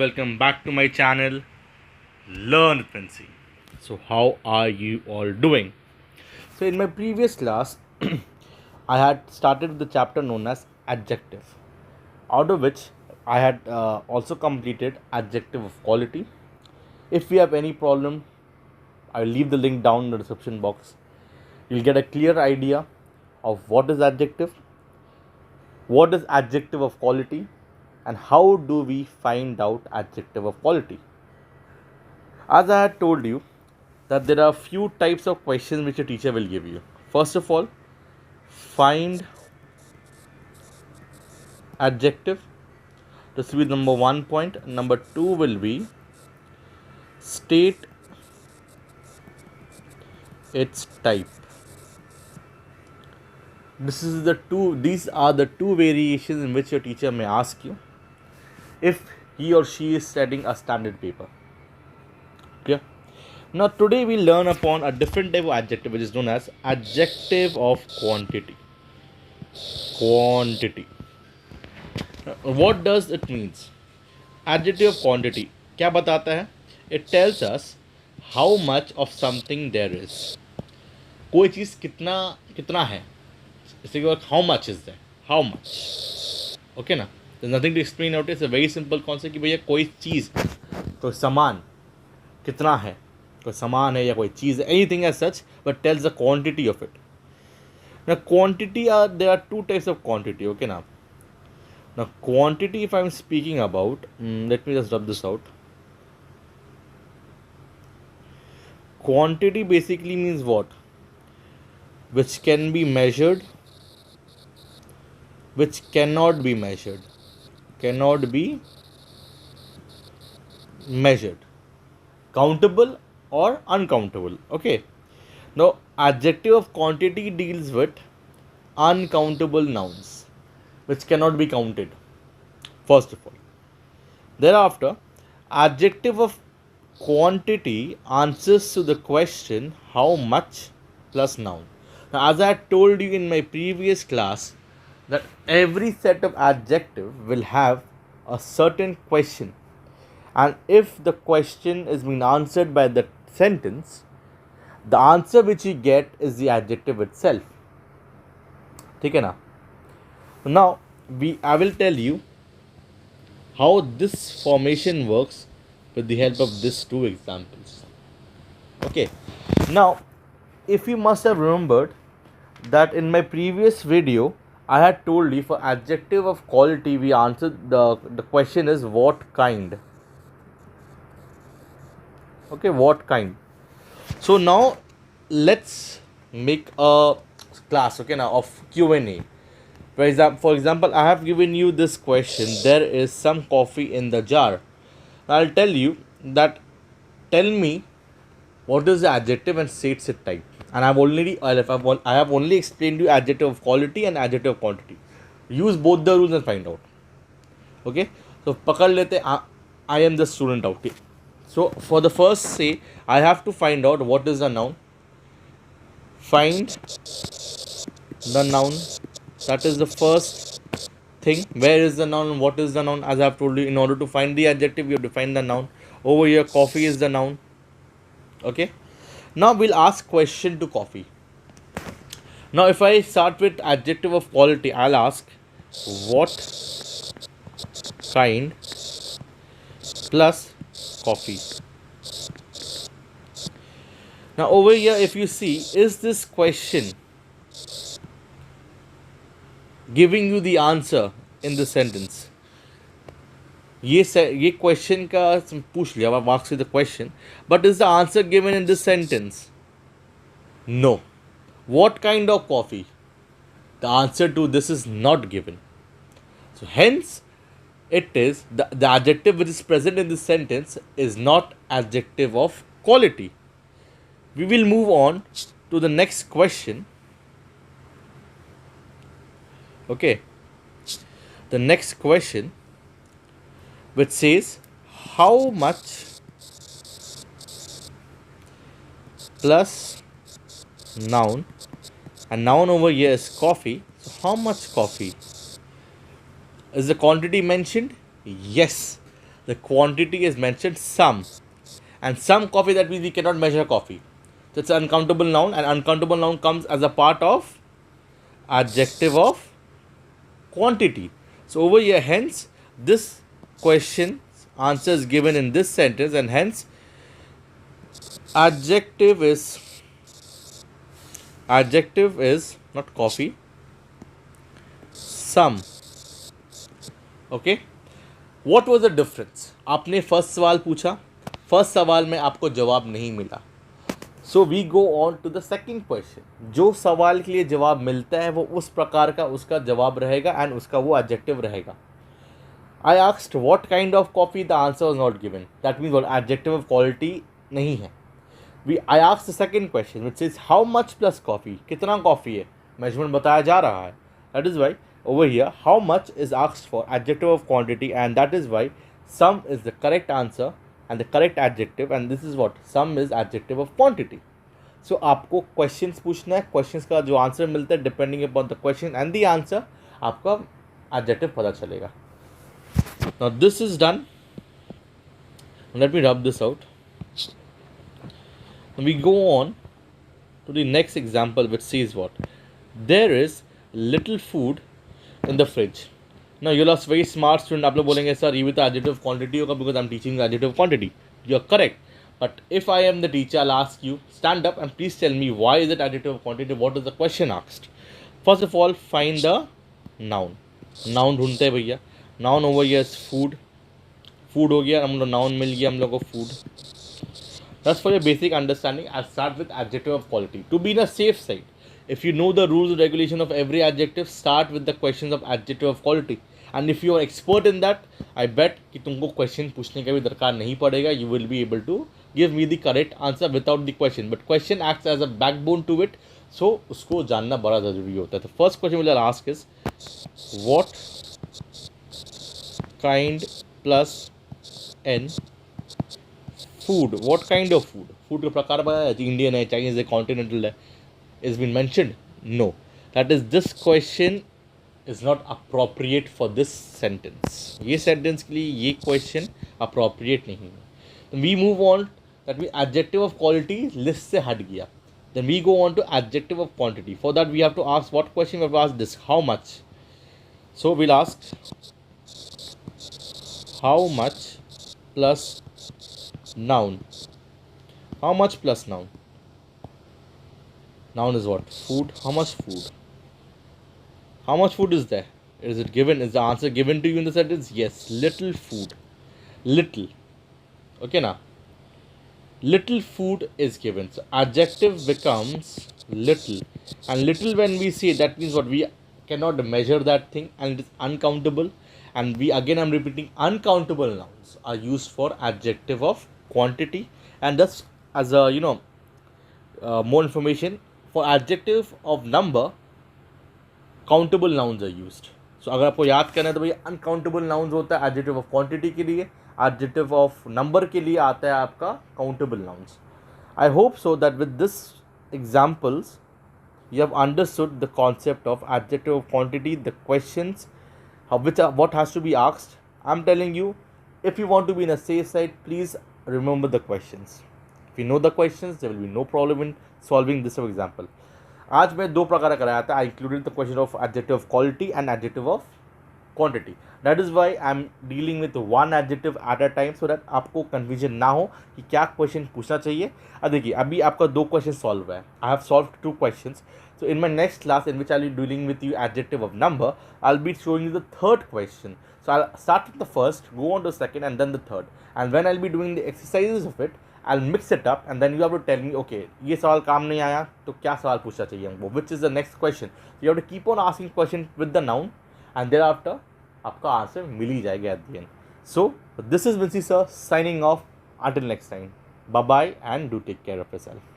welcome back to my channel Learn Fancy. So how are you all doing? So in my previous class I had started with the chapter known as adjective, out of which I had also completed adjective of quality. If you have any problem, I'll leave the link down in the description box. You'll get a clear idea of what is adjective, what is adjective of quality, and how do we find out adjective of quality. As I had told you that there are few types of questions which a teacher will give you. First of all, find adjective. This will be number 1 point. Number 2 will be state its type. These are the two variations in which your teacher may ask you if he or she is studying a standard paper. Okay. Now today we learn upon a different type of adjective which is known as adjective of quantity. Quantity. What does it means? Adjective of quantity क्या बताता है? It tells us how much of something there is. कोई चीज़ कितना कितना है. इससे क्या how much is there? How much? Okay ना? There's nothing to explain out. It's a very simple concept कि भैया कोई चीज़, कोई सामान कितना है, कोई सामान है या कोई चीज़ है, anything as such, but tells the quantity of it. Now quantity there are two types of quantity. Okay now. Now quantity, if I'm speaking about, let me just rub this out. Quantity basically means what? Which can be measured, which cannot be measured. Cannot be measured. Countable or uncountable. Okay. Now adjective of quantity deals with uncountable nouns which cannot be counted, first of all. Thereafter, adjective of quantity answers to the question how much plus noun. Now, as I told you in my previous class, that every set of adjective will have a certain question, and if the question is being answered by the sentence, the answer which you get is the adjective itself. ठीक है ना? Now I will tell you how this formation works with the help of these two examples. Okay. Now, if you must have remembered that in my previous video I had told you for adjective of quality we answered the question is what kind. Okay, what kind. So now let's make a class, okay, now of Q&A. For example, I have given you this question. There is some coffee in the jar. I'll tell you that tell me what is the adjective and states its type. And I have only explained you adjective of quality and adjective of quantity. Use both the rules and find out. Okay. So pakad lete, I am the student out. Okay. So for the first say, I have to find out what is the noun. Find the noun. That is the first thing. Where is the noun? What is the noun? As I have told you, in order to find the adjective, you have to find the noun. Over here, coffee is the noun. Okay. Now we'll ask question to coffee. Now if I start with adjective of quality, I'll ask what kind plus coffee. Now over here, if you see, is this question giving you the answer in the sentence? ये question का पूछ लिया, आप ask the question, but is the answer given in this sentence? No. What kind of coffee? The answer to this is not given. So hence, it is the adjective which is present in this sentence is not adjective of quality. We will move on to the next question. Okay. The next question, which says how much plus noun, and noun over here is coffee. So how much coffee? Is the quantity mentioned? Yes. The quantity is mentioned some, and some coffee, that means we cannot measure coffee. So it's an uncountable noun, and uncountable noun comes as a part of adjective of quantity. So over here, hence this question answer is given in this sentence, and hence adjective is not coffee, some. Okay. What was the difference? आपने first सवाल पूछा, first सवाल में आपको जवाब नहीं मिला. So we go on to the second question. जो सवाल के लिए जवाब मिलता है वो उस प्रकार का उसका जवाब रहेगा एंड उसका वो एडजेक्टिव रहेगा. I asked what kind of coffee, the answer was not given. That means what adjective of quality नहीं है. I asked the second question which is how much plus coffee, कितना कॉफ़ी है, measurement बताया जा रहा है. That is why over here how much is asked for adjective of quantity, and that is why some is the correct answer and the correct adjective, and this is what some is adjective of quantity. So आपको questions पूछना है, questions का जो answer मिलता है depending upon the question and the answer आपका adjective पता चलेगा. Now this is done. Let me rub this out. We go on to the next example which says what? There is little food in the fridge. Now you're a very smart student. आप लोग बोलेंगे sir ये भी तो adjective quantity होगा because I'm teaching adjective quantity. You're correct. But if I am the teacher, I'll ask you, stand up and please tell me why is it adjective quantity? What is the question asked? First of all, find the noun. Noun ढूंढते हैं भैया. Noun over here is food. Food हो गया, हम लोग noun मिल गया हम लोग को food. That's for your basic understanding. I'll start with adjective of quality. To be in a safe side, if you know the rules and regulation of every adjective, start with the questions of adjective of quality. And if you are expert in that, I bet कि तुमको question पूछने का भी दरकार नहीं पड़ेगा. You will be able to give me the correct answer without the question. But question acts as a backbone to it. So उसको जानना बड़ा ज़रूरी होता है. The first question which I'll ask is what kind plus n food. What kind of food? Food का प्रकार बताया, Indian है, Chinese है, continental है. Is been mentioned? No. That is, this question is not appropriate for this sentence. ये sentence के लिए ये question appropriate नहीं है. Then we move on. That means adjective of quality list से हट गया. Then we go on to adjective of quantity. For that we have to ask what question? We have to ask this: how much? So we'll ask how much plus noun. How much plus noun? Noun is what? Food. How much food? How much food is there? Is it given? Is the answer given to you in the sentence? Yes. Little food. Little. Okay now. Little food is given. So adjective becomes little. And little, when we say, that means what? We cannot measure that thing and it is uncountable. And we, again I'm repeating, uncountable nouns are used for adjective of quantity. And thus, as a more information, for adjective of number, countable nouns are used. So अगर आपको याद करना है तो भैया uncountable nouns होता है adjective of quantity के लिए, adjective of number के लिए आता है आपका countable nouns. I hope so that with this examples you have understood the concept of adjective of quantity, the questions, what has to be asked. I'm telling you, if you want to be in a safe side, please remember the questions. If you know the questions, there will be no problem in solving this example. आज मैं दो प्रकार कराया था. I included the question of adjective of quality and adjective of quantity. That is why I am dealing with one adjective at a time, so that आपको confusion ना हो कि क्या question पूछना चाहिए. अब देखिए, अभी आपका दो question solve है. I have solved 2 questions. So in my next class, in which I'll be dealing with you adjective of number, I'll be showing you the third question. So I'll start with the first, go on to the second, and then the third. And when I'll be doing the exercises of it, I'll mix it up, and then you have to tell me, okay, ये सवाल काम नहीं आया तो क्या सवाल पूछना चाहिए हमको, which is the next question. So you have to keep on asking question with the noun, and thereafter आपका आंसर मिल ही जाएगा at the end. So this is Vinci sir signing off. Until next time, bye bye and do take care of yourself.